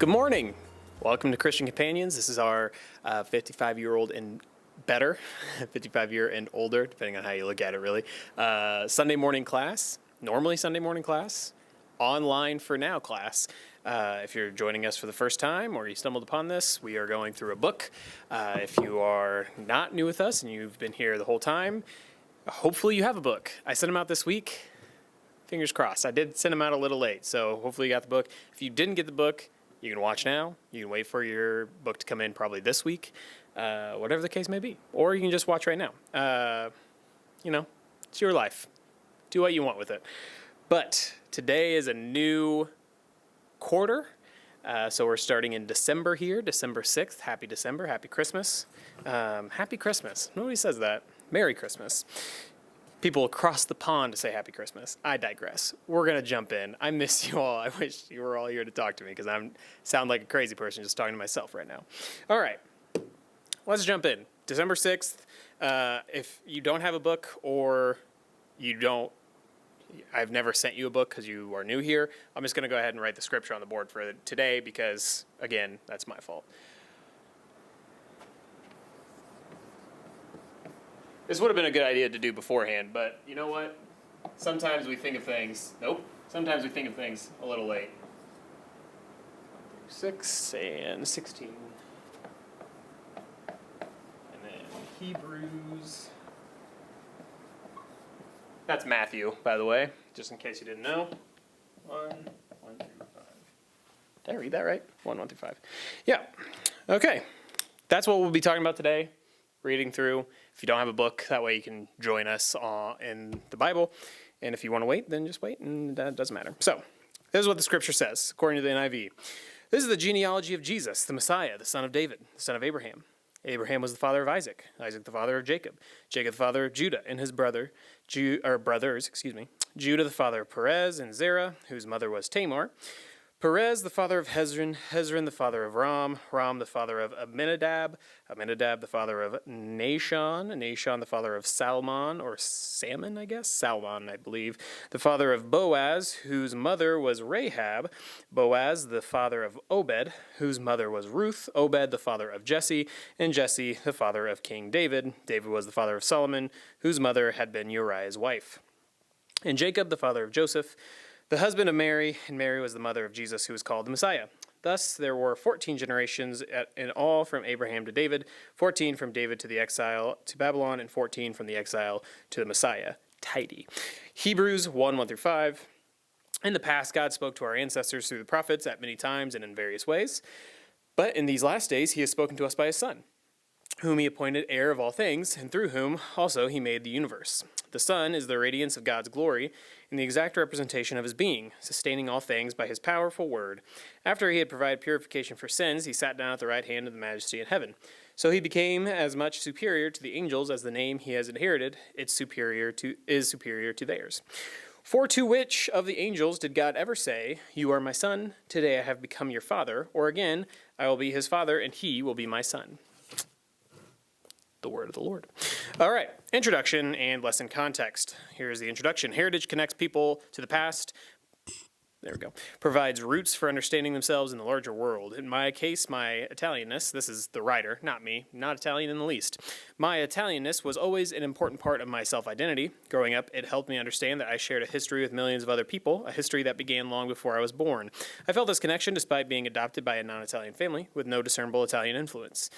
Good morning. Welcome to Christian Companions. This is our 55-year-old and better, 55-year and older, depending on how you look at it, really. Sunday morning class, normally Sunday morning class, online for now class. If you're joining us for the first time or you stumbled upon this, we are going through a book. If you are not new with us and you've been here the whole time, hopefully you have a book. I sent them out this week. Fingers crossed. I did send them out a little late, so hopefully you got the book. If you didn't get the book, you can watch now. You can wait for your book to come in probably this week, whatever the case may be. Or you can just watch right now. It's your life. Do what you want with it. But today is a new quarter. So we're starting in December here, December 6th. Happy December. Happy Christmas. Happy Christmas. Nobody says that. Merry Christmas. People across the pond to say Happy Christmas. I digress. We're going to jump in. I miss you all. I wish you were all here to talk to me because I sound like a crazy person just talking to myself right now. All right. Let's jump in. December 6th. If you don't have a book or I've never sent you a book because you are new here, I'm just going to go ahead and write the scripture on the board for today because, again, that's my fault. This would have been a good idea to do beforehand, but you know what? Sometimes we think of things, sometimes we think of things a little late. 6 and 16. And then Hebrews. That's Matthew, by the way, just in case you didn't know. 1 through 5. Did I read that right? 1 through 5. Yeah. Okay. That's what we'll be talking about today. Reading through. If you don't have a book, that way you can join us in the Bible. And if you want to wait, then just wait, and that doesn't matter. So, this is what the scripture says, according to the NIV. This is the genealogy of Jesus, the Messiah, the son of David, the son of Abraham. Abraham was the father of Isaac, Isaac the father of Jacob, Jacob the father of Judah and his brothers, Judah the father of Perez and Zerah, whose mother was Tamar, Perez the father of Hezron, Hezron the father of Ram, Ram the father of Amminadab, Amminadab the father of Nahshon, Nahshon the father of Salmon, or Salmon, Salmon, I believe, the father of Boaz, whose mother was Rahab, Boaz the father of Obed, whose mother was Ruth, Obed the father of Jesse, and Jesse the father of King David. David was the father of Solomon, whose mother had been Uriah's wife. And Jacob the father of Joseph, the husband of Mary, and Mary was the mother of Jesus, who was called the Messiah. Thus, there were 14 generations in all from Abraham to David, 14 from David to the exile to Babylon, and 14 from the exile to the Messiah. Tidy. Hebrews 1 through 5. In the past, God spoke to our ancestors through the prophets at many times and in various ways. But in these last days, he has spoken to us by his Son, whom he appointed heir of all things, and through whom also he made the universe. The Son is the radiance of God's glory and the exact representation of his being, sustaining all things by his powerful word. After he had provided purification for sins, he sat down at the right hand of the Majesty in heaven. So he became as much superior to the angels as the name he has inherited is superior to theirs. For to which of the angels did God ever say, "You are my son, today I have become your father," or again, "I will be his father, and he will be my son"? The word of the Lord. All right, introduction and lesson context. Here's the introduction. Heritage connects people to the past. There we go. Provides roots for understanding themselves in the larger world. In my case, my Italianness, this is the writer, not me, not Italian in the least. My Italianness was always an important part of my self-identity. Growing up, it helped me understand that I shared a history with millions of other people, a history that began long before I was born. I felt this connection despite being adopted by a non-Italian family with no discernible Italian influence.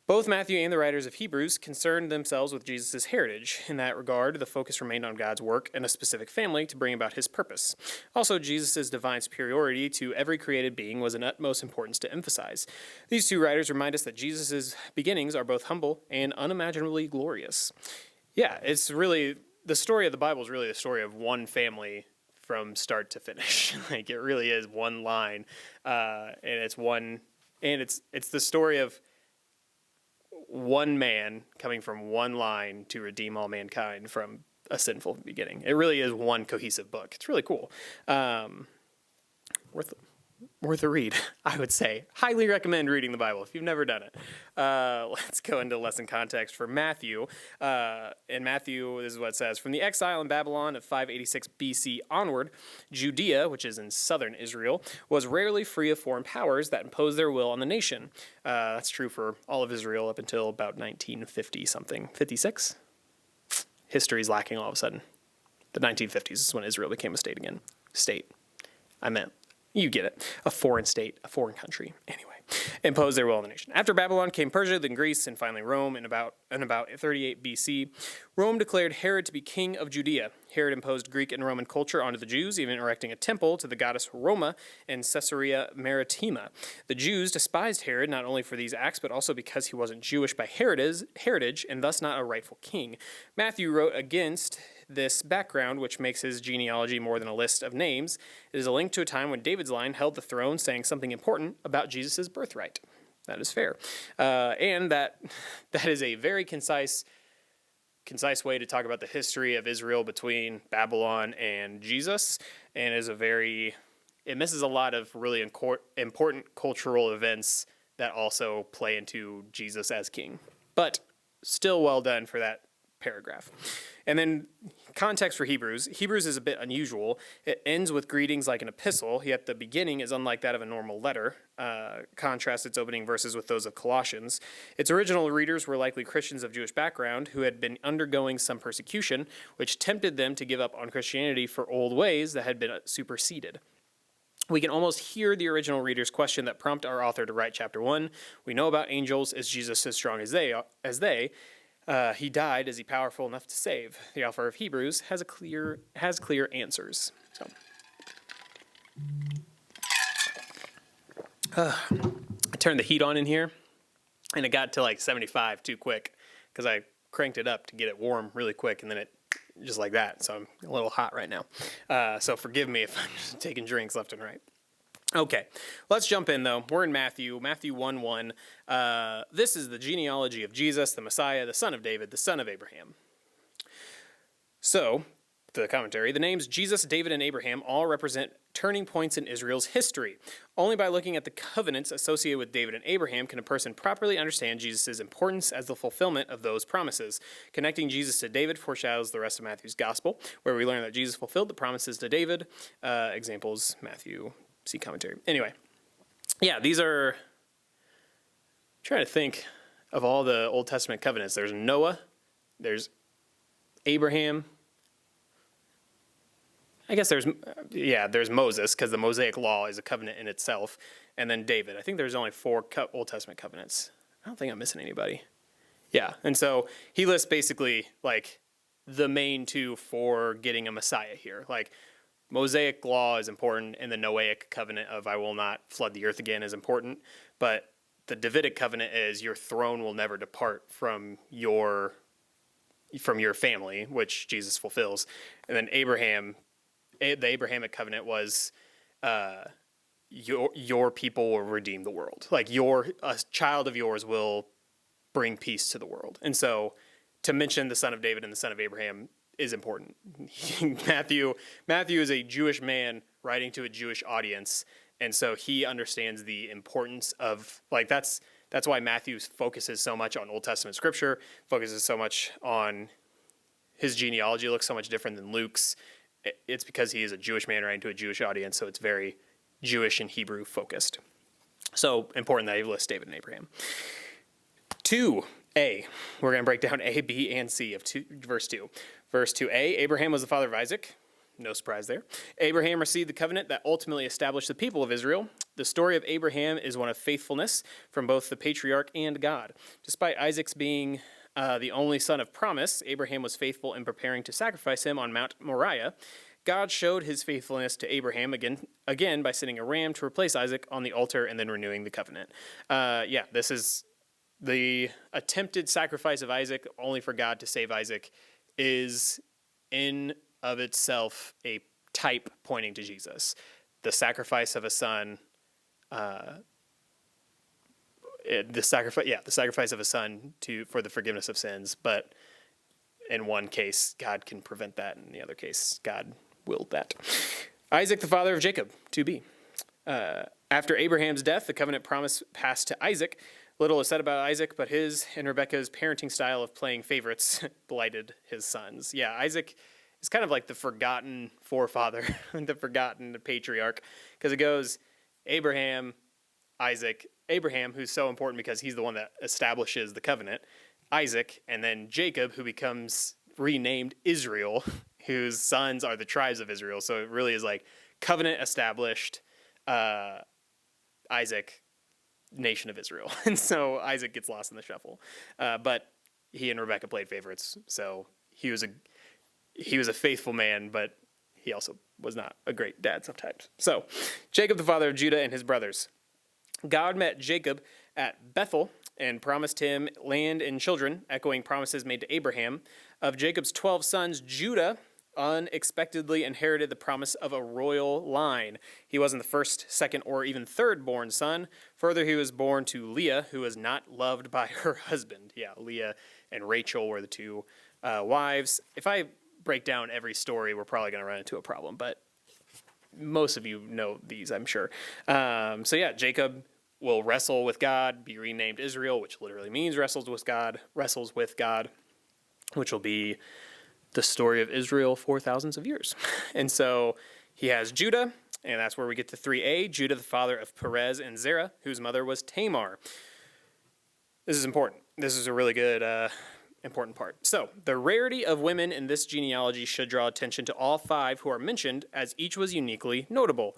Both Matthew and the writers of Hebrews concerned themselves with Jesus' heritage. In that regard, the focus remained on God's work and a specific family to bring about his purpose. Also, Jesus' divine superiority to every created being was an utmost importance to emphasize. These two writers remind us that Jesus' beginnings are both humble and unimaginably glorious. Yeah, it's really, the story of the Bible is really the story of one family from start to finish. Like, it really is one line, and it's the story of one man coming from one line to redeem all mankind from a sinful beginning. It really is one cohesive book. It's really cool. Worth worth a read, I would say. Highly recommend reading the Bible if you've never done it. Let's go into lesson context for Matthew. In Matthew, this is what it says. From the exile in Babylon of 586 BC onward, Judea, which is in southern Israel, was rarely free of foreign powers that imposed their will on the nation. That's true for all of Israel up until about 1950-something. 56? History's lacking all of a sudden. The 1950s is when Israel became a state again. I meant, you get it. A foreign state, a foreign country. Anyway, imposed their will on the nation. After Babylon came Persia, then Greece, and finally Rome in about 38 BC. Rome declared Herod to be king of Judea. Herod imposed Greek and Roman culture onto the Jews, even erecting a temple to the goddess Roma in Caesarea Maritima. The Jews despised Herod not only for these acts, but also because he wasn't Jewish by heritage and thus not a rightful king. Matthew wrote against this background, which makes his genealogy more than a list of names. It is a link to a time when David's line held the throne, saying something important about Jesus' birthright. That is fair. And that is a very concise way to talk about the history of Israel between Babylon and Jesus, and it misses a lot of really important cultural events that also play into Jesus as king. But still well done for that paragraph. And then context for Hebrews. Hebrews is a bit unusual. It ends with greetings like an epistle, yet the beginning is unlike that of a normal letter. Contrast its opening verses with those of Colossians. Its original readers were likely Christians of Jewish background who had been undergoing some persecution, which tempted them to give up on Christianity for old ways that had been superseded. We can almost hear the original reader's question that prompted our author to write chapter 1. We know about angels. Is Jesus as strong as they? He died. Is he powerful enough to save? The author of Hebrews has clear answers. So, I turned the heat on in here, and it got to like 75 too quick because I cranked it up to get it warm really quick, and then it just like that. So I'm a little hot right now. So forgive me if I'm just taking drinks left and right. Okay, let's jump in though. We're in Matthew 1:1. This is the genealogy of Jesus, the Messiah, the son of David, the son of Abraham. So, the commentary, the names Jesus, David, and Abraham all represent turning points in Israel's history. Only by looking at the covenants associated with David and Abraham can a person properly understand Jesus' importance as the fulfillment of those promises. Connecting Jesus to David foreshadows the rest of Matthew's gospel, where we learn that Jesus fulfilled the promises to David. Examples, Matthew, see commentary. Anyway, yeah, these are, I'm trying to think of all the Old Testament covenants. There's Noah, there's Abraham, I guess there's Moses, because the Mosaic Law is a covenant in itself, and then David. I think there's only 4 Old Testament covenants. I don't think I'm missing anybody. Yeah, and so he lists basically like the main 2 for getting a Messiah here. Like Mosaic Law is important, and the Noahic covenant of I will not flood the earth again is important, but the Davidic covenant is your throne will never depart from your family, which Jesus fulfills. And then the Abrahamic covenant was your people will redeem the world. Like a child of yours will bring peace to the world. And so to mention the son of David and the son of Abraham is important. Matthew is a Jewish man writing to a Jewish audience, and so he understands the importance of, like, that's why Matthew focuses so much on Old Testament scripture, focuses so much on his genealogy looks so much different than Luke's. It's because he is a Jewish man writing to a Jewish audience, so it's very Jewish and Hebrew focused. So important that he lists David and Abraham. 2a, we're going to break down A, B, and C of verse 2. Verse 2a, Abraham was the father of Isaac. No surprise there. Abraham received the covenant that ultimately established the people of Israel. The story of Abraham is one of faithfulness from both the patriarch and God. Despite Isaac's being the only son of promise, Abraham was faithful in preparing to sacrifice him on Mount Moriah. God showed his faithfulness to Abraham again by sending a ram to replace Isaac on the altar and then renewing the covenant. This is the attempted sacrifice of Isaac, only for God to save Isaac, is in of itself a type pointing to Jesus. The sacrifice of a son, the sacrifice of a son for the forgiveness of sins. But in one case, God can prevent that. In the other case, God willed that. Isaac, the father of Jacob, 2b. After Abraham's death, the covenant promise passed to Isaac. Little is said about Isaac, but his and Rebekah's parenting style of playing favorites blighted his sons. Yeah, Isaac is kind of like the forgotten forefather, the forgotten patriarch, because it goes Abraham, Isaac, Abraham, who's so important because he's the one that establishes the covenant, Isaac, and then Jacob, who becomes renamed Israel, whose sons are the tribes of Israel. So it really is like covenant established, Isaac, nation of Israel. And so Isaac gets lost in the shuffle. But he and Rebekah played favorites. So he was a faithful man, but he also was not a great dad sometimes. So Jacob, the father of Judah and his brothers. God met Jacob at Bethel and promised him land and children, echoing promises made to Abraham. Of Jacob's 12 sons, Judah unexpectedly inherited the promise of a royal line. He wasn't the first, second, or even third born son. Further, he was born to Leah, who was not loved by her husband. Yeah, Leah and Rachel were the two wives. If I break down every story, we're probably going to run into a problem, but most of you know these, I'm sure. So yeah, Jacob will wrestle with God, be renamed Israel, which literally means wrestles with God, which will be the story of Israel for thousands of years. And so he has Judah, and that's where we get to 3a, Judah, the father of Perez and Zerah, whose mother was Tamar. This is important. This is a really good, important part. So the rarity of women in this genealogy should draw attention to all 5 who are mentioned, as each was uniquely notable.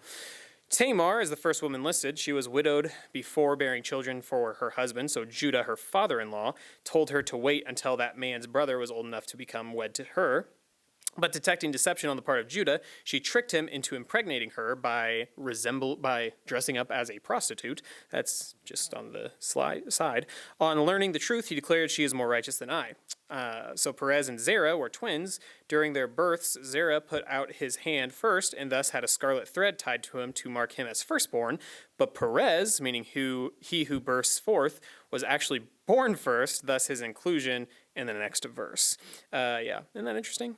Tamar is the first woman listed. She was widowed before bearing children for her husband, so Judah, her father-in-law, told her to wait until that man's brother was old enough to become wed to her. But detecting deception on the part of Judah, she tricked him into impregnating her by dressing up as a prostitute. That's just on the side. On learning the truth, he declared, "She is more righteous than I." So Perez and Zerah were twins. During their births, Zerah put out his hand first and thus had a scarlet thread tied to him to mark him as firstborn. But Perez, meaning he who bursts forth, was actually born first, thus his inclusion in the next verse. Yeah, isn't that interesting?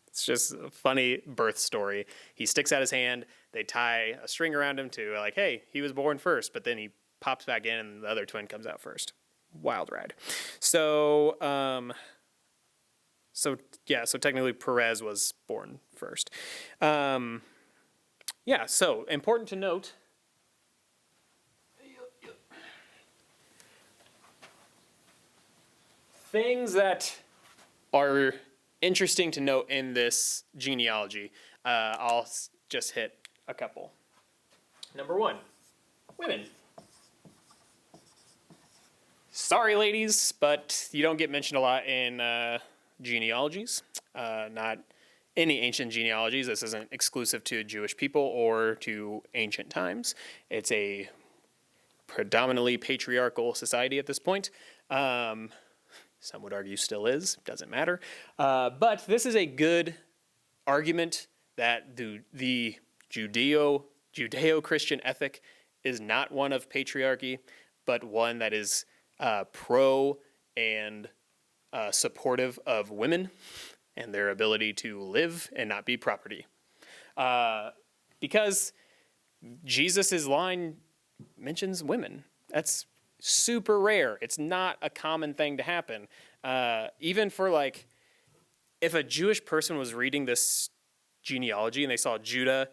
It's just a funny birth story. He sticks out his hand, they tie a string around him to like, hey, he was born first, but then he pops back in and the other twin comes out first. Wild ride. So technically Perez was born first. So important to note. Things that are interesting to note in this genealogy. I'll just hit a couple. Number 1, women. Sorry, ladies, but you don't get mentioned a lot in genealogies. Not any ancient genealogies. This isn't exclusive to Jewish people or to ancient times. It's a predominantly patriarchal society at this point. Some would argue still is, doesn't matter. But this is a good argument that the Judeo-Christian ethic is not one of patriarchy, but one that is pro and supportive of women and their ability to live and not be property. Because Jesus' line mentions women. That's super rare. It's not a common thing to happen. Even for like, if a Jewish person was reading this genealogy and they saw Judah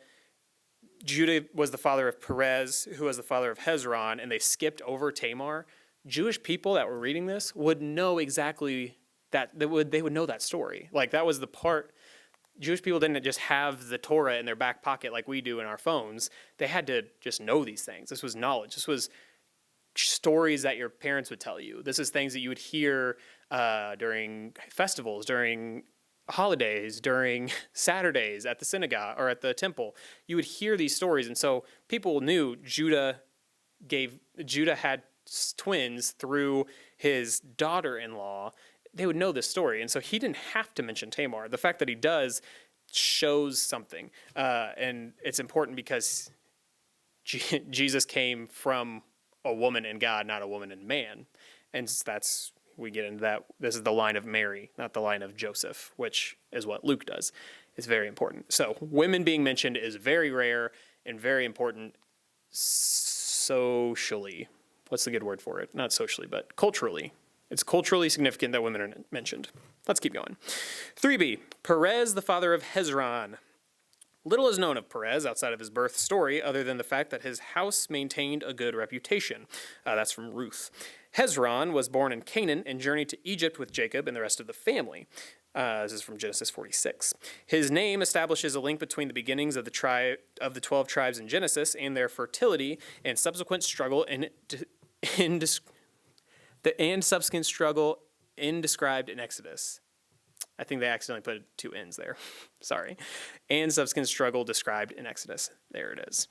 was the father of Perez, who was the father of Hezron, and they skipped over Tamar, Jewish people that were reading this would know exactly that. They would know that story. Like that was the part. Jewish people didn't just have the Torah in their back pocket like we do in our phones. They had to just know these things. This was knowledge. This was stories that your parents would tell you. This is things that you would hear during festivals, during holidays, during Saturdays at the synagogue or at the temple. You would hear these stories, and so people knew Judah had twins through his daughter-in-law. They would know this story, and so he didn't have to mention Tamar. The fact that he does shows something, and it's important because Jesus came from a woman and God, not a woman and man. And we get into that. This is the line of Mary, not the line of Joseph, which is what Luke does. is very important. So women being mentioned is very rare and very important socially. What's the good word for it? Not socially, but culturally. It's culturally significant that women are mentioned. Let's keep going. 3b, Perez, the father of Hezron. Little is known of Perez outside of his birth story, other than the fact that his house maintained a good reputation. That's from Ruth. Hezron was born in Canaan and journeyed to Egypt with Jacob and the rest of the family. This is from Genesis 46. His name establishes a link between the beginnings of the 12 tribes in Genesis and their fertility and subsequent struggle described in Exodus. I think they accidentally put 2 N's there. Sorry. And subsequent struggle described in Exodus. There it is.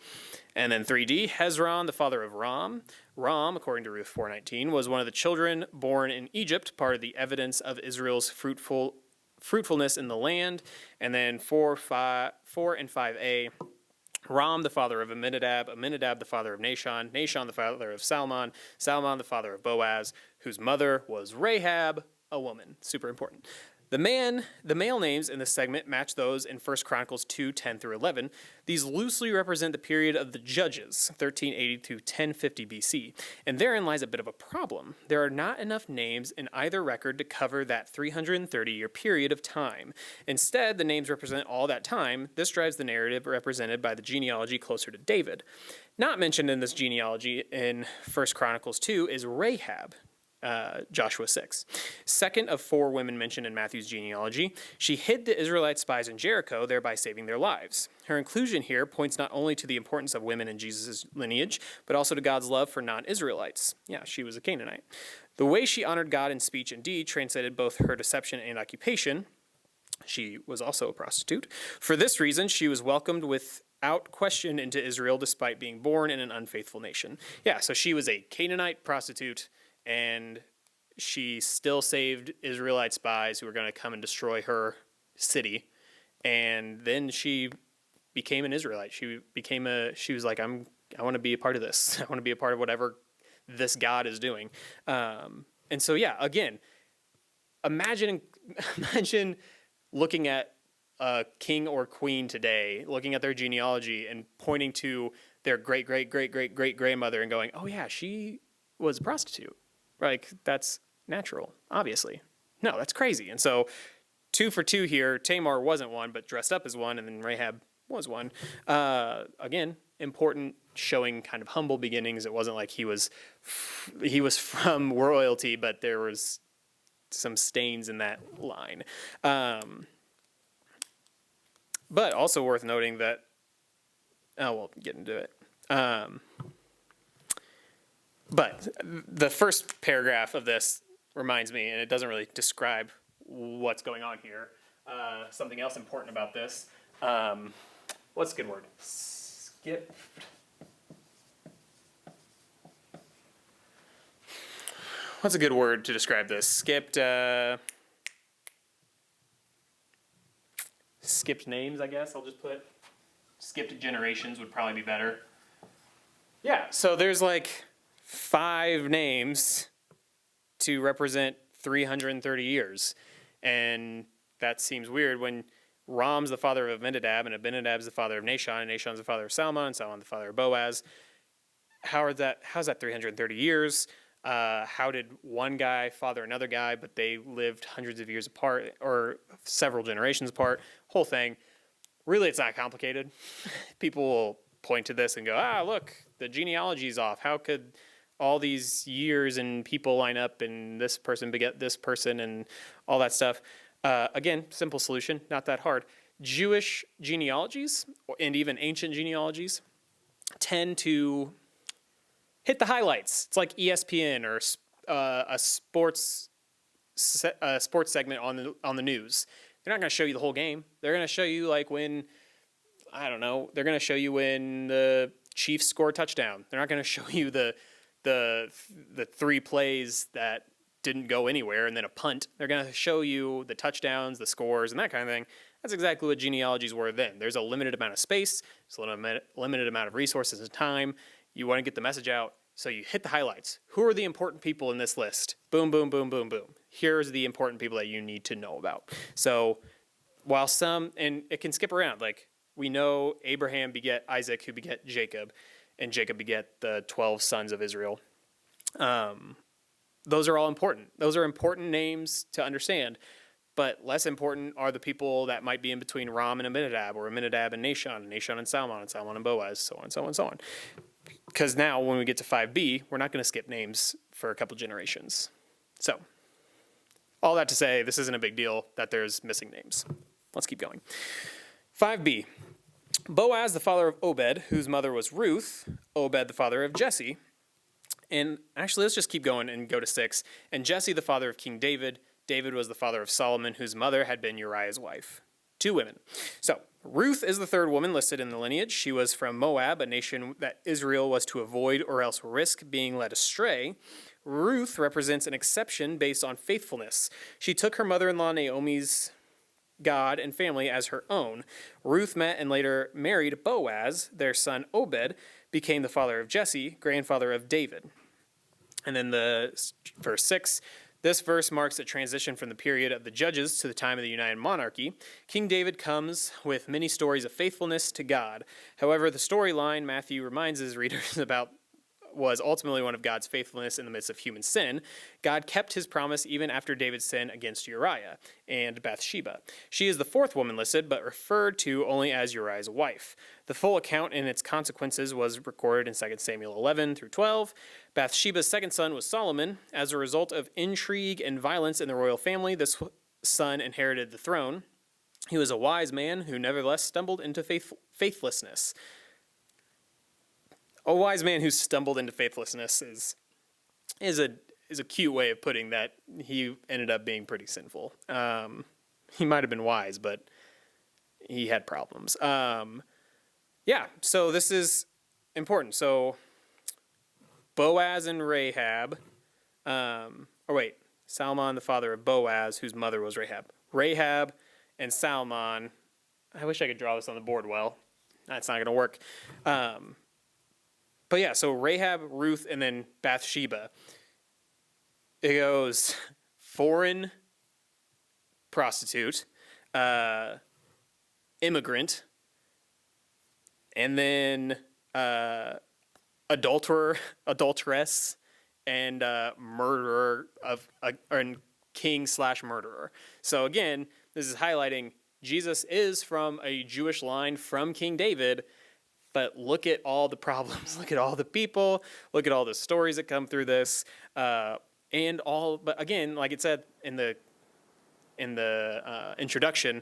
And then 3D, Hezron, the father of Ram. Ram, according to Ruth 4:19, was one of the children born in Egypt, part of the evidence of Israel's fruitfulness in the land. And then 4 and 5a, Ram, the father of Amminadab. Amminadab, the father of Nahshon. Nahshon, the father of Salmon. Salmon, the father of Boaz, whose mother was Rahab, a woman. Super important. The male names in this segment match those in 1 Chronicles 2:10 through 11. These loosely represent the period of the Judges, 1380 to 1050 BC, and therein lies a bit of a problem. There are not enough names in either record to cover that 330-year period of time. Instead, the names represent all that time. This drives the narrative represented by the genealogy closer to David. Not mentioned in this genealogy in 1 Chronicles 2 is Rahab. Joshua 6. Second of 4 women mentioned in Matthew's genealogy, she hid the Israelite spies in Jericho, thereby saving their lives. Her inclusion here points not only to the importance of women in Jesus' lineage, but also to God's love for non-Israelites. Yeah, she was a Canaanite. The way she honored God in speech and deed translated both her deception and occupation. She was also a prostitute. For this reason, she was welcomed without question into Israel despite being born in an unfaithful nation. Yeah, so she was a Canaanite prostitute, and she still saved Israelite spies who were going to come and destroy her city. And then she became an Israelite. She was like, I want to be a part of this. I want to be a part of whatever this God is doing. And so, yeah, again, imagine looking at a king or queen today, looking at their genealogy and pointing to their great-great-great-great-great-grandmother and going, oh yeah, she was a prostitute. Like, that's natural, obviously. No, that's crazy. And so 2 for 2 here. Tamar wasn't one, but dressed up as one, and then Rahab was one. Again, important, showing kind of humble beginnings. It wasn't like he was from royalty, but there was some stains in that line. But also worth noting that, we'll get into it. But the first paragraph of this reminds me, and it doesn't really describe what's going on here. Something else important about this. What's a good word? Skip. What's a good word to describe this? Skipped names, I guess. I'll just put skipped generations would probably be better. Yeah, so there's like 5 names to represent 330 years. And that seems weird when Ram's the father of Amminadab, and Abinadab's the father of Nahshon, and Nahshon's the father of Salmon, and Salmon the father of Boaz. How's that 330 years? How did one guy father another guy, but they lived hundreds of years apart, or several generations apart? Whole thing. Really, it's not complicated. People will point to this and go, look, the genealogy's off. How could all these years and people line up and this person beget this person and all that stuff? Again, simple solution, not that hard. Jewish genealogies, and even ancient genealogies, tend to hit the highlights. It's like ESPN or a sports segment on the news. They're not going to show you the whole game. They're going to show you like when, I don't know, they're going to show you when the Chiefs score a touchdown. They're not going to show you the 3 plays that didn't go anywhere and then a punt. They're going to show you the touchdowns, the scores, and that kind of thing. That's exactly what genealogies were then. There's a limited amount of space. There's a limited amount of resources and time. You want to get the message out, so you hit the highlights. Who are the important people in this list? Boom, boom, boom, boom, boom. Here's the important people that you need to know about. So while some, and it can skip around, like we know Abraham beget Isaac, who beget Jacob, and Jacob beget the 12 sons of Israel. Those are all important. Those are important names to understand, but less important are the people that might be in between Ram and Aminadab, or Aminadab and Nahshon and Salmon and Boaz, so on, so on, so on. Because now when we get to 5b, we're not going to skip names for a couple generations. So, all that to say, this isn't a big deal that there's missing names. Let's keep going. 5b, Boaz, the father of Obed, whose mother was Ruth, Obed, the father of Jesse. And actually, let's just keep going and go to 6. And Jesse, the father of King David. David was the father of Solomon, whose mother had been Uriah's wife. 2 women. So, Ruth is the third woman listed in the lineage. She was from Moab, a nation that Israel was to avoid or else risk being led astray. Ruth represents an exception based on faithfulness. She took her mother-in-law Naomi's God and family as her own. Ruth met and later married Boaz. Their son Obed became the father of Jesse, grandfather of David. And then the verse 6, this verse marks a transition from the period of the judges to the time of the United Monarchy. King David comes with many stories of faithfulness to God. However, the storyline Matthew reminds his readers about was ultimately one of God's faithfulness in the midst of human sin. God kept his promise even after David's sin against Uriah and Bathsheba. She is the fourth woman listed, but referred to only as Uriah's wife. The full account and its consequences was recorded in 2 Samuel 11 through 12. Bathsheba's second son was Solomon. As a result of intrigue and violence in the royal family, this son inherited the throne. He was a wise man who nevertheless stumbled into faithlessness. A wise man who stumbled into faithlessness is a cute way of putting that. He ended up being pretty sinful. He might have been wise, but he had problems. Yeah, so this is important. So Boaz and Rahab, Salmon, the father of Boaz, whose mother was Rahab. Rahab and Salmon. I wish I could draw this on the board well. That's not going to work. But yeah, so Rahab, Ruth, and then Bathsheba. It goes foreign prostitute, immigrant, and then adulteress, and murderer and king/murderer. So again, this is highlighting Jesus is from a Jewish line from King David. But look at all the problems, look at all the people, look at all the stories that come through this, but again, like it said in the introduction,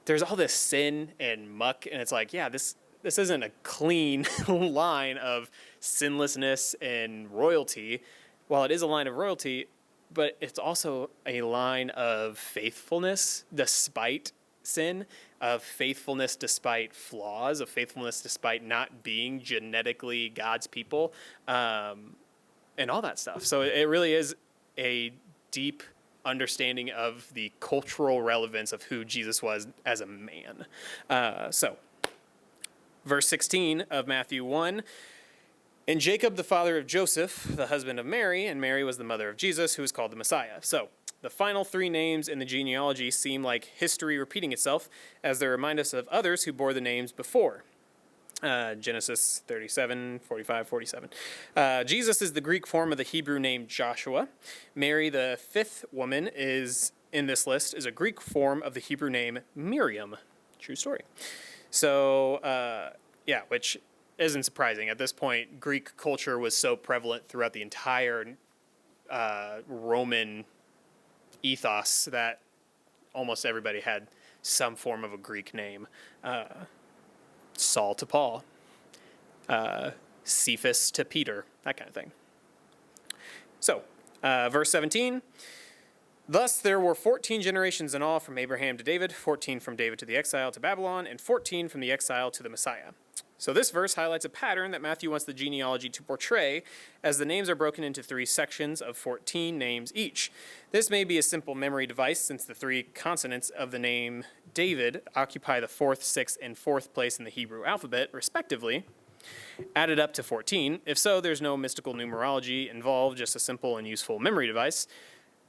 there's all this sin and muck, and it's like, yeah, this isn't a clean line of sinlessness and royalty. While it is a line of royalty, but it's also a line of faithfulness despite sin, of faithfulness despite flaws, of faithfulness despite not being genetically God's people, and all that stuff. So it really is a deep understanding of the cultural relevance of who Jesus was as a man. So verse 16 of Matthew 1, and Jacob, the father of Joseph, the husband of Mary, and Mary was the mother of Jesus, who was called the Messiah. So the final 3 names in the genealogy seem like history repeating itself, as they remind us of others who bore the names before. Genesis 37, 45, 47. Jesus is the Greek form of the Hebrew name Joshua. Mary, the 5th woman in this list, is a Greek form of the Hebrew name Miriam. True story. So, which isn't surprising. At this point, Greek culture was so prevalent throughout the entire Roman ethos that almost everybody had some form of a Greek name. Saul to Paul, Cephas to Peter, that kind of thing. So, verse 17, thus there were 14 generations in all from Abraham to David, 14 from David to the exile to Babylon, and 14 from the exile to the Messiah. So this verse highlights a pattern that Matthew wants the genealogy to portray, as the names are broken into 3 sections of 14 names each. This may be a simple memory device, since the 3 consonants of the name David occupy the 4th, 6th, and 4th place in the Hebrew alphabet, respectively, added up to 14. If so, there's no mystical numerology involved, just a simple and useful memory device.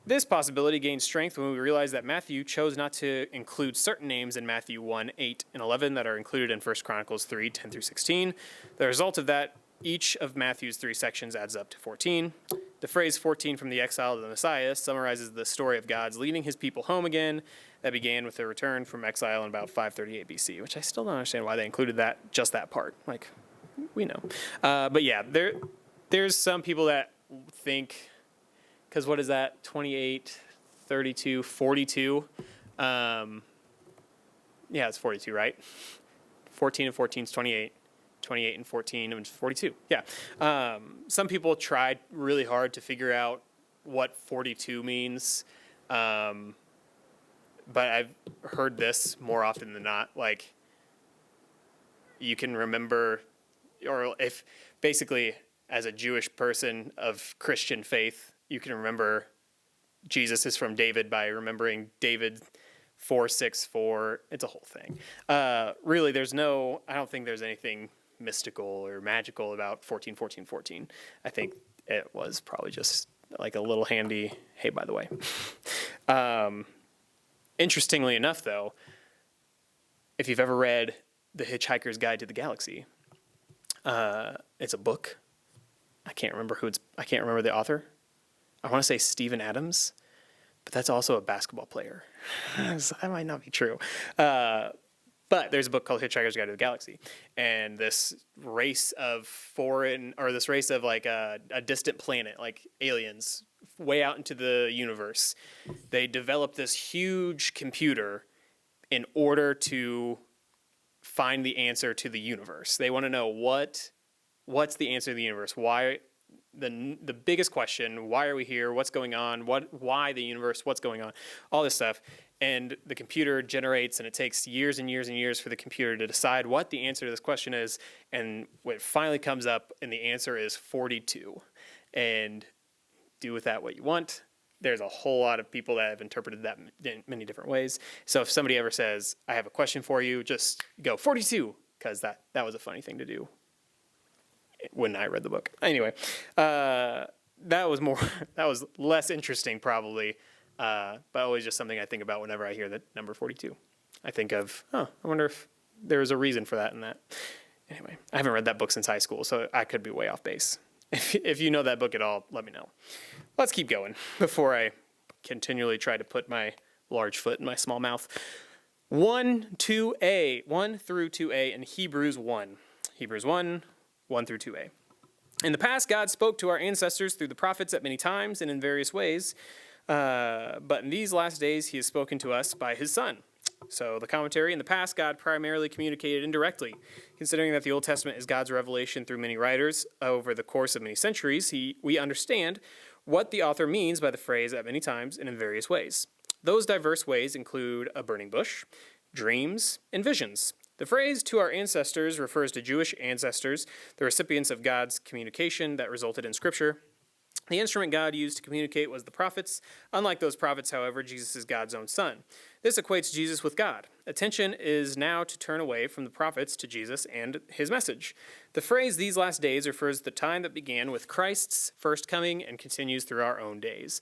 This possibility gains strength when we realize that Matthew chose not to include certain names in Matthew 1, 8, and 11 that are included in 1 Chronicles 3, 10 through 16. The result of that, each of Matthew's 3 sections adds up to 14. The phrase 14 from the exile of the Messiah summarizes the story of God's leading his people home again that began with their return from exile in about 538 BC, which I still don't understand why they included that, just that part. Like, we know. But yeah, there's some people that think, because what is that, 28, 32, 42? Yeah, it's 42, right? 14 and 14 is 28. 28 and 14 and 42. Yeah. Some people tried really hard to figure out what 42 means. But I've heard this more often than not. Like, you can remember, or if basically as a Jewish person of Christian faith, you can remember Jesus is from David by remembering David 4:6-4. It's a whole thing. Really, I don't think there's anything mystical or magical about 14, 14, 14. I think it was probably just like a little handy, hey, by the way. Interestingly enough, though, if you've ever read The Hitchhiker's Guide to the Galaxy, it's a book. I can't remember the author. I want to say Stephen Adams, but that's also a basketball player. So that might not be true. But there's a book called Hitchhiker's Guide to the Galaxy, and this race of like a distant planet, like aliens, way out into the universe, they developed this huge computer in order to find the answer to the universe. They want to know what's the answer to the universe. Why the biggest question? Why are we here? What's going on? Why the universe? What's going on? All this stuff. And the computer generates, and it takes years and years and years for the computer to decide what the answer to this question is. And when it finally comes up, and the answer is 42. And do with that what you want. There's a whole lot of people that have interpreted that in many different ways. So if somebody ever says, I have a question for you, just go 42, because that was a funny thing to do when I read the book. Anyway, that was less interesting probably. But always just something I think about whenever I hear that number 42. I think of, I wonder if there was a reason for that and that. Anyway, I haven't read that book since high school, so I could be way off base. If you know that book at all, let me know. Let's keep going before I continually try to put my large foot in my small mouth. 1 through 2a in Hebrews 1. Hebrews 1 through 2a. In the past, God spoke to our ancestors through the prophets at many times and in various ways. But in these last days, he has spoken to us by his Son. So the commentary, in the past, God primarily communicated indirectly. Considering that the Old Testament is God's revelation through many writers over the course of many centuries, we understand what the author means by the phrase at many times and in various ways. Those diverse ways include a burning bush, dreams, and visions. The phrase to our ancestors refers to Jewish ancestors, the recipients of God's communication that resulted in Scripture. The instrument God used to communicate was the prophets. Unlike those prophets, however, Jesus is God's own Son. This equates Jesus with God. Attention is now to turn away from the prophets to Jesus and his message. The phrase "these last days" refers to the time that began with Christ's first coming and continues through our own days.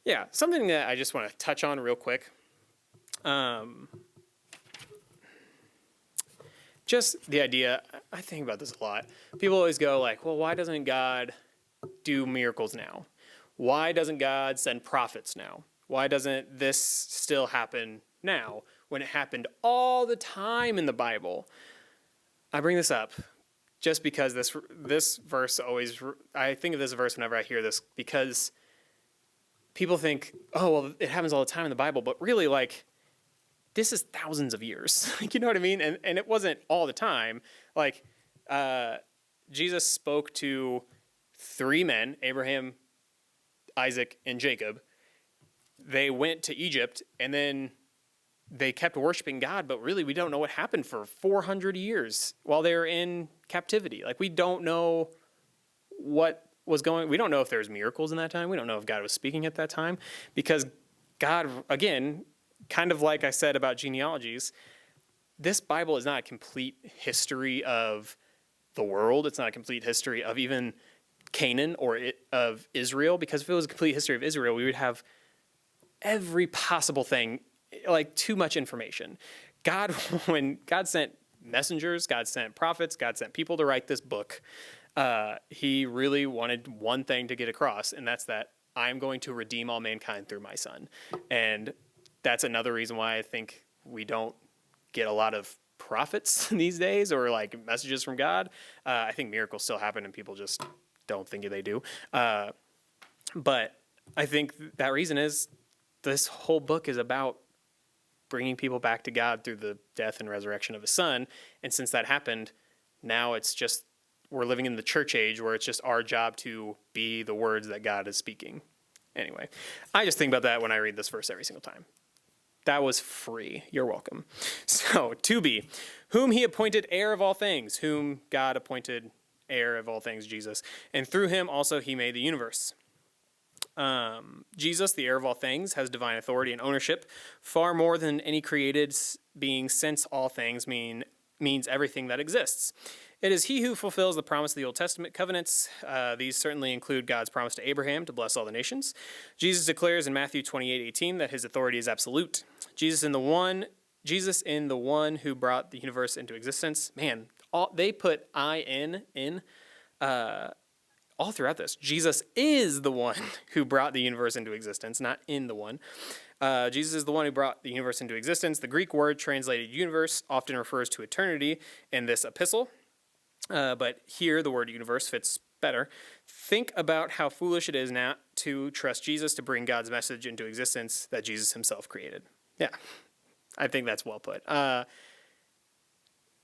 Yeah, something that I just want to touch on real quick. Just the idea, I think about this a lot. People always go like, well, why doesn't God do miracles now? Why doesn't God send prophets now? Why doesn't this still happen now when it happened all the time in the Bible? I bring this up just because this verse always, I think of this verse whenever I hear this, because people think, oh, well, it happens all the time in the Bible, but really, like, this is thousands of years. You know what I mean? And it wasn't all the time. Like, Jesus spoke to 3 men, Abraham, Isaac, and Jacob. They went to Egypt, and then they kept worshiping God, but really we don't know what happened for 400 years while they were in captivity. Like, we don't know what was going, we don't know if there was miracles in that time. We don't know if God was speaking at that time, because God, again, kind of like I said about genealogies, this Bible is not a complete history of the world. It's not a complete history of even Canaan or of Israel, because if it was a complete history of Israel, we would have every possible thing, like too much information. God, when God sent messengers, God sent prophets, God sent people to write this book, he really wanted one thing to get across, and that's that I'm going to redeem all mankind through my son. And that's another reason why I think we don't get a lot of prophets these days or like messages from God. I think miracles still happen and people just don't think they do. But I think that reason is this whole book is about bringing people back to God through the death and resurrection of his son. And since that happened, now it's just, we're living in the church age where it's just our job to be the words that God is speaking. Anyway, I just think about that when I read this verse every single time. That was free. You're welcome. So, 2b, whom he appointed heir of all things, whom God appointed heir of all things, Jesus, and through him also he made the universe. Jesus, the heir of all things, has divine authority and ownership far more than any created being, since all things means everything that exists. It is he who fulfills the promise of the Old Testament covenants. These certainly include God's promise to Abraham to bless all the nations. Jesus declares in Matthew 28:18 that his authority is absolute. Jesus in the one who brought the universe into existence. Man, they put I in all throughout this. Jesus is the one who brought the universe into existence, not in the one. Jesus is the one who brought the universe into existence. The Greek word translated universe often refers to eternity in this epistle. But here, the word universe fits better. Think about how foolish it is now to trust Jesus to bring God's message into existence that Jesus himself created. Yeah, I think that's well put.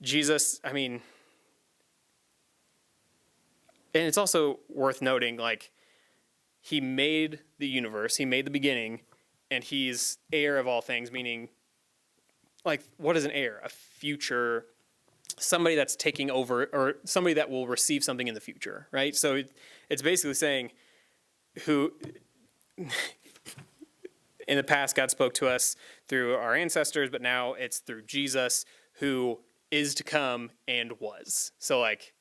Jesus, I mean, and it's also worth noting, like, he made the universe, he made the beginning, and he's heir of all things, meaning, like, what is an heir? A future, somebody that's taking over, or somebody that will receive something in the future, right? So it's basically saying who, in the past, God spoke to us through our ancestors, but now it's through Jesus, who is to come and was. So, like,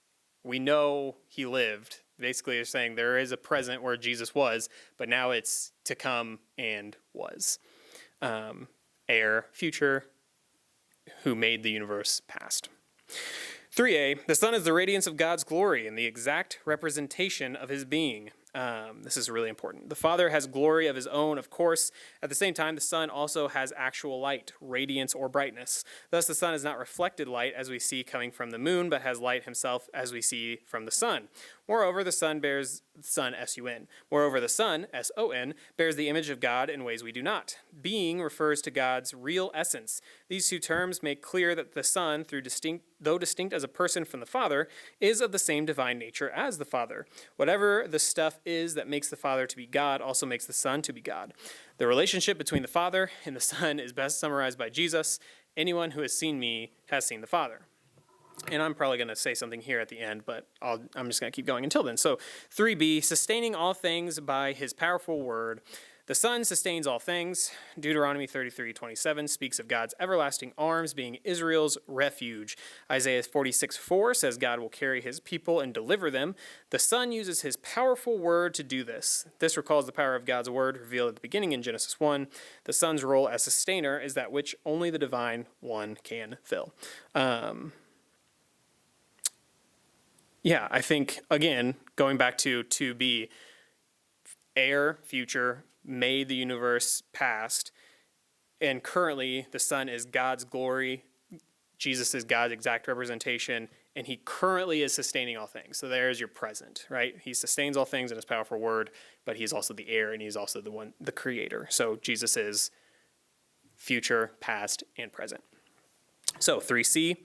we know he lived. Basically, they're saying there is a present where Jesus was, but now it's to come and was. Heir, future, who made the universe past. 3a, the Son is the radiance of God's glory and the exact representation of his being. This is really important. The Father has glory of his own, of course. At the same time, the Son also has actual light, radiance, or brightness. Thus, the Son is not reflected light as we see coming from the moon, but has light himself as we see from the sun. Moreover, the Son bears, Son, S-U-N. Moreover, the Son, S-O-N, bears the image of God in ways we do not. Being refers to God's real essence. These two terms make clear that the Son, though distinct as a person from the Father, is of the same divine nature as the Father. Whatever the stuff is that makes the Father to be God also makes the Son to be God. The relationship between the Father and the Son is best summarized by Jesus. Anyone who has seen me has seen the Father. And I'm probably going to say something here at the end, but I'm just going to keep going until then. So 3b, sustaining all things by his powerful word. The Son sustains all things. Deuteronomy 33:27 speaks of God's everlasting arms being Israel's refuge. Isaiah 46:4 says God will carry his people and deliver them. The Son uses his powerful word to do this. This recalls the power of God's word revealed at the beginning in Genesis 1. The Son's role as sustainer is that which only the divine one can fill. Yeah, I think, again, going back to be heir, future, made the universe past, and currently the Son is God's glory, Jesus is God's exact representation, and he currently is sustaining all things. So there's your present, right? He sustains all things in his powerful word, but he's also the heir, and he's also the creator. So Jesus is future, past, and present. So 3c,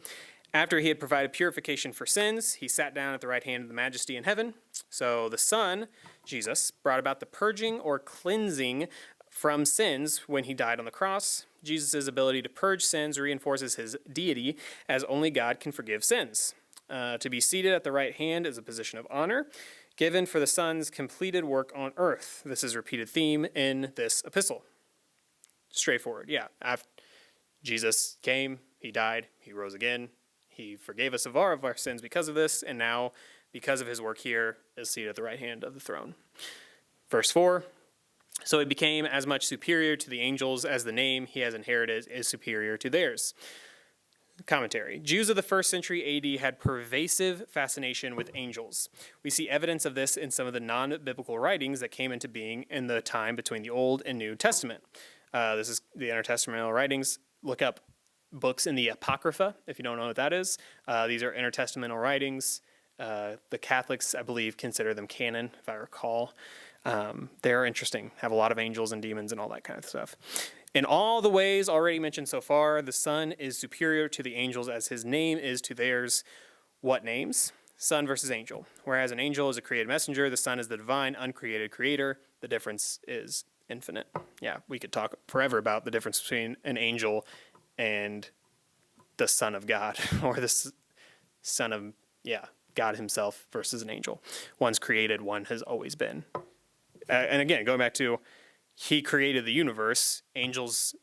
after he had provided purification for sins, he sat down at the right hand of the majesty in heaven. So the Son, Jesus, brought about the purging or cleansing from sins when he died on the cross. Jesus' ability to purge sins reinforces his deity, as only God can forgive sins. To be seated at the right hand is a position of honor, given for the Son's completed work on earth. This is a repeated theme in this epistle. Straightforward, yeah. Jesus came, he died, he rose again. He forgave us of all of our sins because of this, and now, because of his work here, is seated at the right hand of the throne. Verse 4, So he became as much superior to the angels as the name he has inherited is superior to theirs. Commentary. Jews of the 1st century AD had pervasive fascination with angels. We see evidence of this in some of the non-biblical writings that came into being in the time between the Old and New Testament. This is the intertestamental writings. Look up books in the Apocrypha, if you don't know what that is. These are intertestamental writings. The Catholics, I believe, consider them canon, if I recall. They're interesting, have a lot of angels and demons and all that kind of stuff. In all the ways already mentioned so far, the Son is superior to the angels as his name is to theirs. What names? Son versus angel. Whereas an angel is a created messenger, the Son is the divine, uncreated creator. The difference is infinite. Yeah, we could talk forever about the difference between an angel and the Son of God, or the Son of, God himself versus an angel. One's created, one has always been. And again, going back to he created the universe. Angels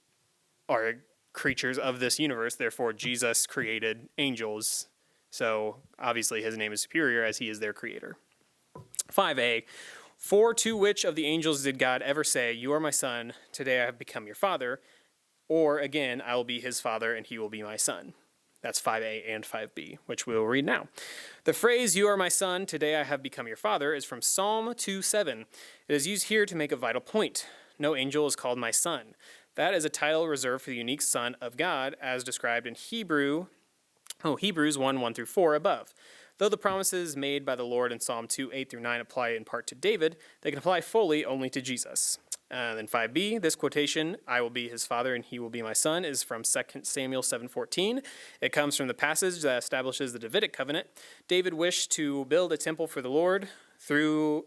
are creatures of this universe. Therefore, Jesus created angels. So obviously his name is superior as he is their creator. 5a, for to which of the angels did God ever say, you are my son, today I have become your father? Or again, I will be his father and he will be my son. That's 5a and 5b, which we'll read now. The phrase, you are my son, today I have become your father, is from Psalm 2:7. It is used here to make a vital point. No angel is called my son. That is a title reserved for the unique Son of God, as described in Hebrews 1:1-4 above. Though the promises made by the Lord in Psalm 2:8-9 apply in part to David, they can apply fully only to Jesus. Then 5b, this quotation, I will be his father and he will be my son, is from 2 Samuel 7:14. It comes from the passage that establishes the Davidic covenant. David wished to build a temple for the Lord. Through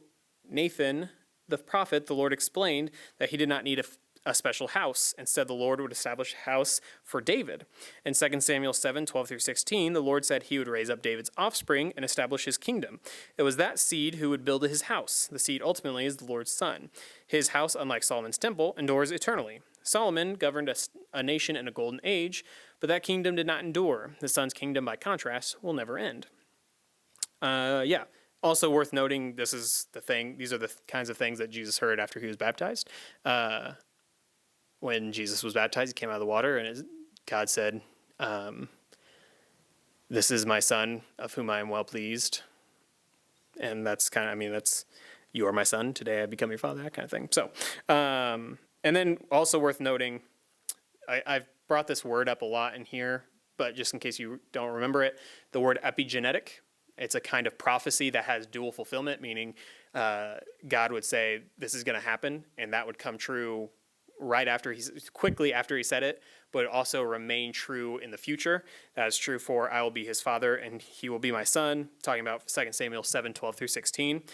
Nathan, the prophet, the Lord explained that he did not need a special house. Instead, the Lord would establish a house for David. In 2 Samuel 7:12-16, the Lord said he would raise up David's offspring and establish his kingdom. It was that seed who would build his house. The seed ultimately is the Lord's son. His house, unlike Solomon's temple, endures eternally. Solomon governed a nation in a golden age, but that kingdom did not endure. The son's kingdom, by contrast, will never end. Also worth noting, this is the thing, these are the kinds of things that Jesus heard after he was baptized. When Jesus was baptized, he came out of the water, and God said, this is my son, of whom I am well pleased. And that's that's, you are my son, today I become your father, that kind of thing. So, and then also worth noting, I've brought this word up a lot in here, but just in case you don't remember it, the word epigenetic. It's a kind of prophecy that has dual fulfillment, meaning God would say, this is going to happen, and that would come true quickly after he said it, but it also remain true in the future. That is true for I will be his father and he will be my son, talking about 2 Samuel 7:12-16.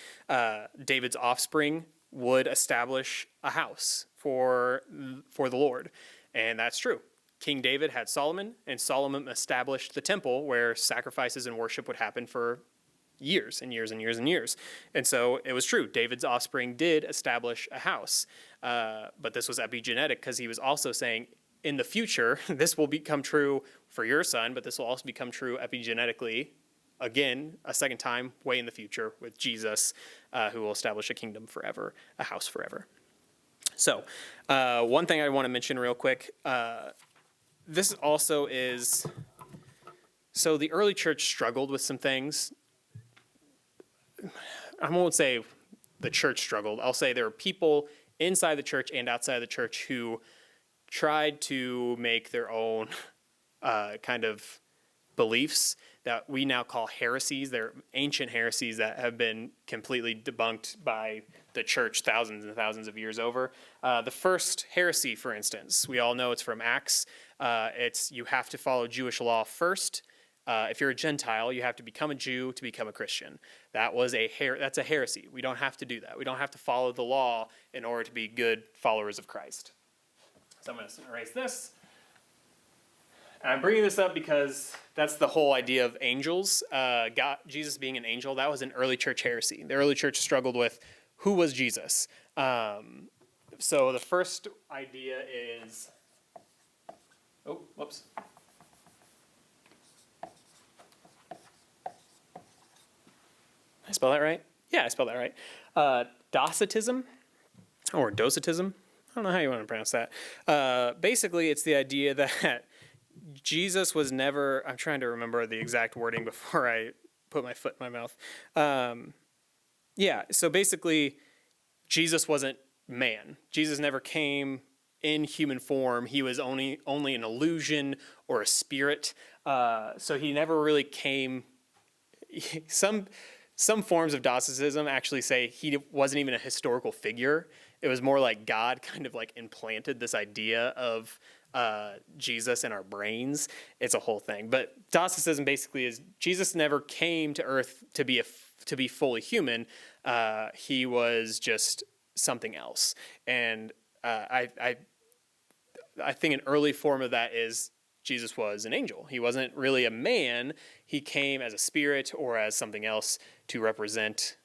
David's offspring would establish a house for the Lord, and that's true. King David had Solomon, and Solomon established the temple where sacrifices and worship would happen for years and years and years and years. And so it was true. David's offspring did establish a house. But this was epigenetic because he was also saying, in the future, this will become true for your son, but this will also become true epigenetically, again, a second time, way in the future, with Jesus, who will establish a kingdom forever, a house forever. So one thing I want to mention real quick, this also is, so the early church struggled with some things. I won't say the church struggled. I'll say there were people inside the church and outside the church who tried to make their own kind of beliefs that we now call heresies. They're ancient heresies that have been completely debunked by the church thousands and thousands of years over. The first heresy, for instance, we all know it's from Acts. It's you have to follow Jewish law first. If you're a Gentile, you have to become a Jew to become a Christian. That's a heresy. We don't have to do that. We don't have to follow the law in order to be good followers of Christ. So I'm going to erase this. And I'm bringing this up because that's the whole idea of angels. Jesus being an angel, that was an early church heresy. The early church struggled with who was Jesus. So the first idea is, whoops. Did I spell that right? Yeah, I spelled that right. Docetism. or Docetism. I don't know how you want to pronounce that. Basically, it's the idea that Jesus was never, I'm trying to remember the exact wording before I put my foot in my mouth. So basically, Jesus wasn't man. Jesus never came in human form. He was only an illusion or a spirit. So he never really came. Some forms of Docetism actually say he wasn't even a historical figure. It was more like God kind of like implanted this idea of Jesus in our brains. It's a whole thing. But Docetism basically is Jesus never came to Earth to be fully human. He was just something else. And I think an early form of that is Jesus was an angel. He wasn't really a man. He came as a spirit or as something else to represent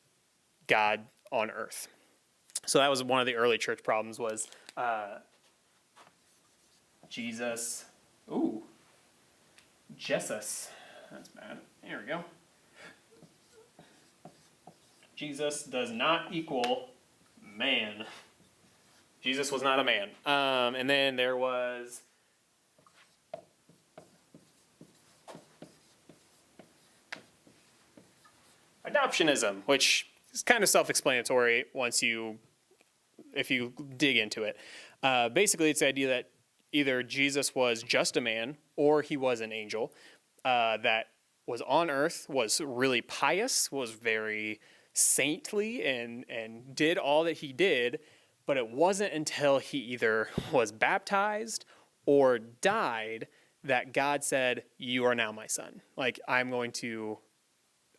God on earth. So that was one of the early church problems was Jesus. Ooh. Jesus. That's bad. Here we go. Jesus does not equal man. Jesus was not a man. And then there was Adoptionism, which is kind of self-explanatory if you dig into it. Basically, it's the idea that either Jesus was just a man or he was an angel that was on earth, was really pious, was very saintly, and did all that he did, but it wasn't until he either was baptized or died that God said, "You are now my son. Like, I'm going to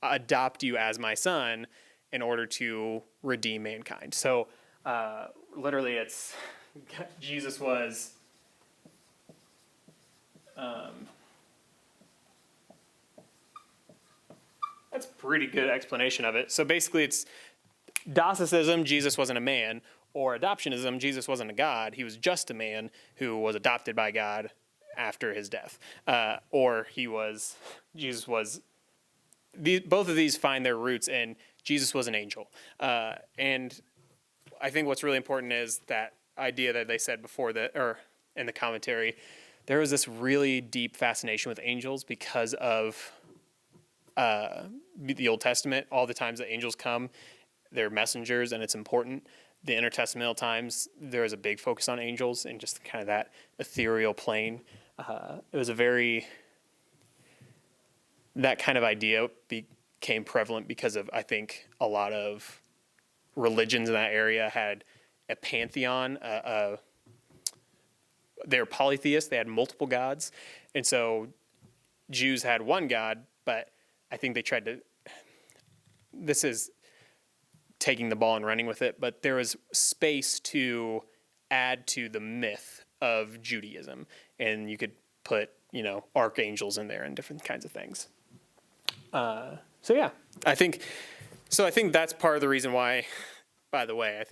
adopt you as my son in order to redeem mankind." So literally it's Jesus was that's a pretty good explanation of it. So basically it's Docetism, Jesus wasn't a man, or Adoptionism, Jesus wasn't a God, he was just a man who was adopted by God after his death. Jesus was both of these find their roots in Jesus was an angel. And I think what's really important is that idea that they said before or in the commentary, there was this really deep fascination with angels because of the Old Testament. All the times that angels come, they're messengers and it's important. The intertestamental times, there was a big focus on angels and just kind of that ethereal plane. It was that kind of idea became prevalent because of, I think, a lot of religions in that area had a pantheon. They were polytheists. They had multiple gods. And so Jews had one God, but I think they tried to, this is taking the ball and running with it, but there was space to add to the myth of Judaism. And you could put, archangels in there and different kinds of things. I think that's part of the reason why, by the way,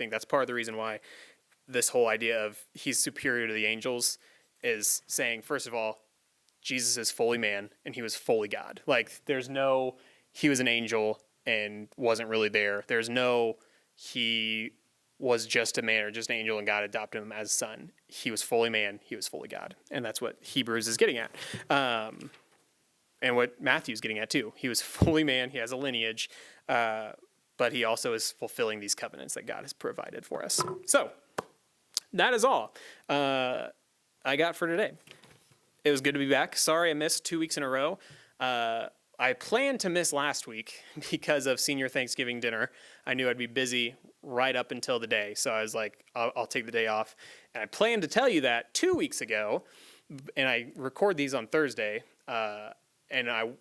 this whole idea of he's superior to the angels is saying, first of all, Jesus is fully man and he was fully God. Like, he was an angel and wasn't really there. He was just a man or just an angel and God adopted him as a son. He was fully man, he was fully God. And that's what Hebrews is getting at. And what Matthew's getting at too. He was fully man, he has a lineage, but he also is fulfilling these covenants that God has provided for us. So, that is all I got for today. It was good to be back. Sorry I missed 2 weeks in a row. I planned to miss last week because of senior Thanksgiving dinner. I knew I'd be busy right up until the day, so I was like, I'll take the day off. And I planned to tell you that 2 weeks ago, and I record these on Thursday,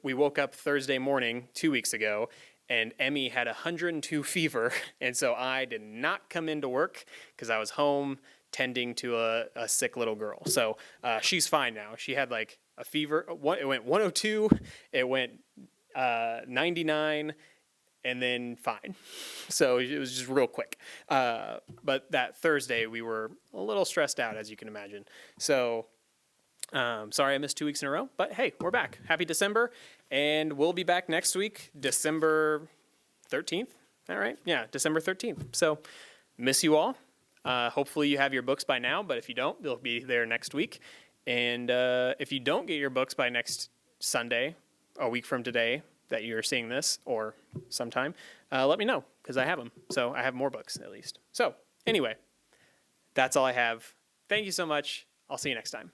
we woke up Thursday morning 2 weeks ago, and Emmy had 102 fever, and so I did not come into work because I was home tending to a sick little girl. So she's fine now. She had like a fever. It went 102, it went 99, and then fine. So it was just real quick. But that Thursday, we were a little stressed out, as you can imagine. So sorry I missed 2 weeks in a row, but hey, we're back. Happy December, and we'll be back next week, December 13th. All right? Yeah, December 13th. So miss you all. Hopefully you have your books by now, but if you don't, they'll be there next week. And if you don't get your books by next Sunday, a week from today, that you're seeing this, or sometime, let me know, because I have them. So I have more books, at least. So anyway, that's all I have. Thank you so much. I'll see you next time.